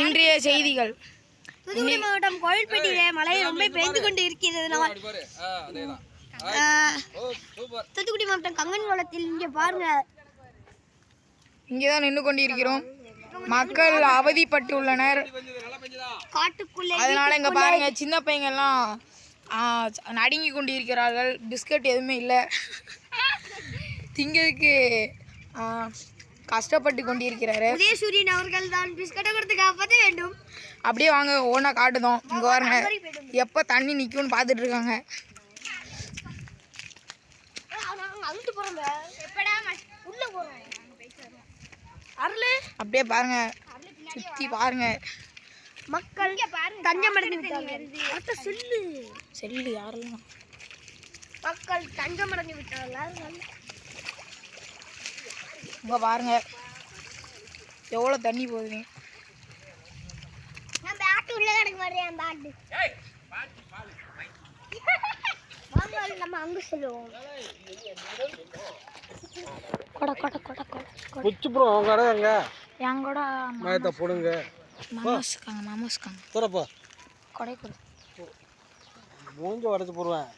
இன்றைய செய்திகள். தூத்துக்குடி மாவட்டம் கோவில்பட்டியிலே மழை ரொம்ப பெய்து கொண்டு இருக்கிறதுனால் தூத்துக்குடி மாவட்டம் கங்கன்குளத்தில் இங்கே பாருங்க, இங்கேதான் நின்று கொண்டிருக்கிறோம். மக்கள் அவதிப்பட்டுள்ளனர் காட்டுக்குள்ளே. அதனால இங்க பாருங்க, சின்ன பையங்கள்லாம் நடுங்கி கொண்டிருக்கிறார்கள். பிஸ்கட் எதுவுமே இல்லை, திங்கிறதுக்கு கஷ்டப்பட்டு கொண்டிருக்கிறாரு. உதயசூரியன் அவர்கள் தான் பிஸ்கட்டை கொடுத்து காப்பாற்ற வேண்டும். அப்படியே வாங்க ஒன்றா காட்டுதோம். இங்கே பாருங்க, எப்போ தண்ணி நிற்கும்னு பார்த்துட்டு இருக்காங்க. அப்படியே பாருங்க, சுற்றி பாருங்க. மக்கள் தஞ்சமடைந்து விட்டார்கள். செல்லு யாரெல்லாம் மக்கள் தஞ்சமடைந்து விட்டார்கள். இங்கே பாருங்க எவ்வளோ தண்ணி போகுதுங்க. நம்ம அங்கே சொல்லுவோம். மூஞ்சி உடச்சு போடுவேன்.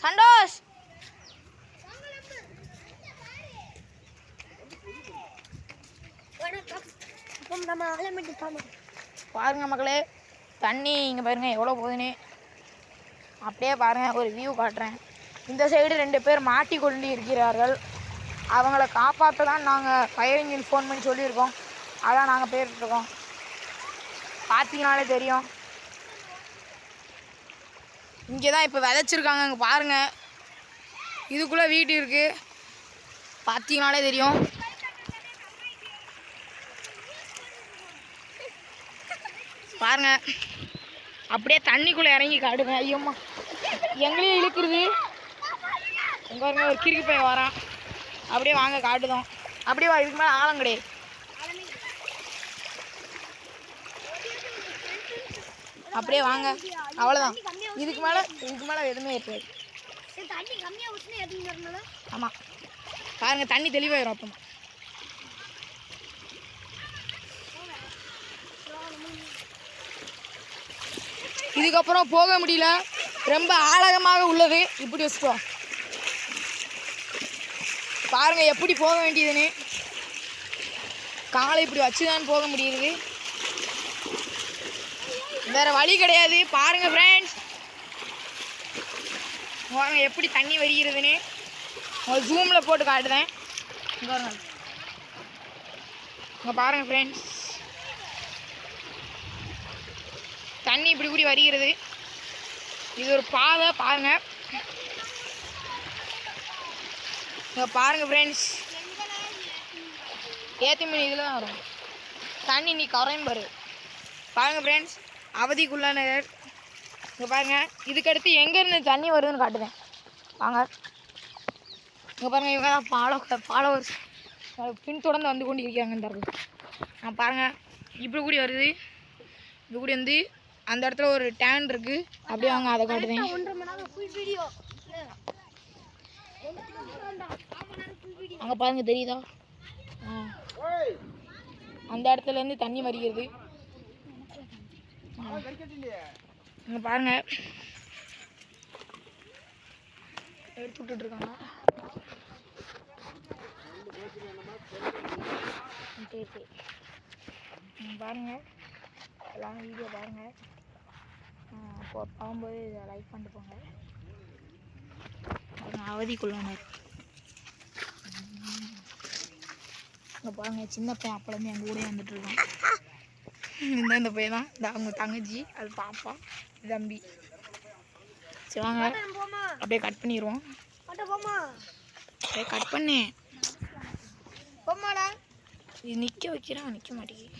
சந்தோஷ் பாருங்க மக்களே, தண்ணி இங்கே பாருங்க எவ்வளோ போகுதுன்னு. அப்படியே பாருங்க, ஒரு வியூ காட்டுறேன். இந்த சைடு 2 பேர் மாட்டிக்கொண்டு இருக்கிறார்கள். அவங்கள காப்பாற்ற தான் நாங்கள் ஃபயர் இன்ஜின் ஃபோன் பண்ணி சொல்லியிருக்கோம். அதான் நாங்கள் போயிட்டுருக்கோம். பார்த்தீங்கனாலே தெரியும். இங்கே தான் இப்போ விதைச்சிருக்காங்க. அங்கே பாருங்கள், இதுக்குள்ளே வீடு இருக்குது. பார்த்தீங்கனாலே தெரியும். பாருங்க, அப்படியே தண்ணிக்குள்ளே இறங்கி காடுங்க. ஐயோம்மா, எங்களையும் இழுக்குறது. எங்கே பாருங்க, ஒரு கிறுக்கு போய் வரான். அப்படியே வாங்க காட்டுதோம். அப்படியே வா, இதுக்கு மேலே ஆழம் கிடையாது. அப்படியே வாங்க, அவ்வளோதான். இதுக்கு மேலே எதுவுமே இருக்காது. ஆமாம், பாருங்க தண்ணி தெளிவாயிரும். அப்போ இதுக்கப்புறம் போக முடியல, ரொம்ப ஆழமாக உள்ளது. இப்படி வச்சுட்டோம் பாருங்க எப்படி போக வேண்டியதுன்னு. காலை இப்படி வச்சுதான் போக முடியுது, வேற வழி கிடையாது. பாருங்க ஃப்ரெண்ட்ஸ், பாருங்க எப்படி தண்ணி வருகிறதுன்னு. உங்களை ஜூமில் போட்டு காட்டுதேன். இங்கே பாருங்க ஃப்ரெண்ட்ஸ், தண்ணி இப்படி கூடி வருகிறது. இது ஒரு பாதை பாருங்க. இங்கே பாருங்க ஃப்ரெண்ட்ஸ், ஏற்றி மீன் இதில் தான் வரும். தண்ணி நீ கரையும் பாருங்க ஃப்ரெண்ட்ஸ், அவதிக்குள்ளானர். இங்கே பாருங்க, இதுக்கடுத்து எங்கேருந்து தண்ணி வருதுன்னு காட்டுதேன் வாங்க. இங்கே பாருங்கள், இவங்க தான் ஃபாலோவர்ஸ் பின்தொடர்ந்து வந்து கொண்டு இருக்காங்க. இந்த நான் பாருங்கள், இப்படி கூடி வருது. இப்படி கூடி வந்து அந்த இடத்துல ஒரு டேன் இருக்குது. அப்படியே வாங்க அதை காட்டுதேன். அங்கே பாருங்கள், தெரியுதா? அந்த இடத்துலேருந்து தண்ணி வருகிறது. இங்கே பாருங்க, எடுத்து விட்டுட்ருக்காங்க. பாருங்க, எல்லாம் வீடியோ பாருங்க. போகும்போது இதை லைக் பண்ணிட்டு போங்க. அவதிக்குள்ளானர். இங்கே பாருங்க, சின்ன பையன் அப்போலேருந்து எங்கள் கூட வந்துட்டுருக்கான். இந்த பையன் தான், இந்த அவங்க தங்கச்சி, அது பாப்பா, தம்பி. சரி வாங்க, அப்படியே கட் பண்ணிடுவோம். அப்படியே கட் பண்ணேன். இது நிற்க வைக்கிறான், நிற்க மாட்டேங்குது.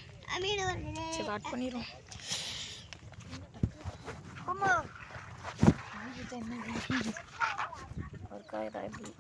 சரி கட் பண்ணிடுவோம். என்ன ஒர்க் ஆகுதா எப்படி?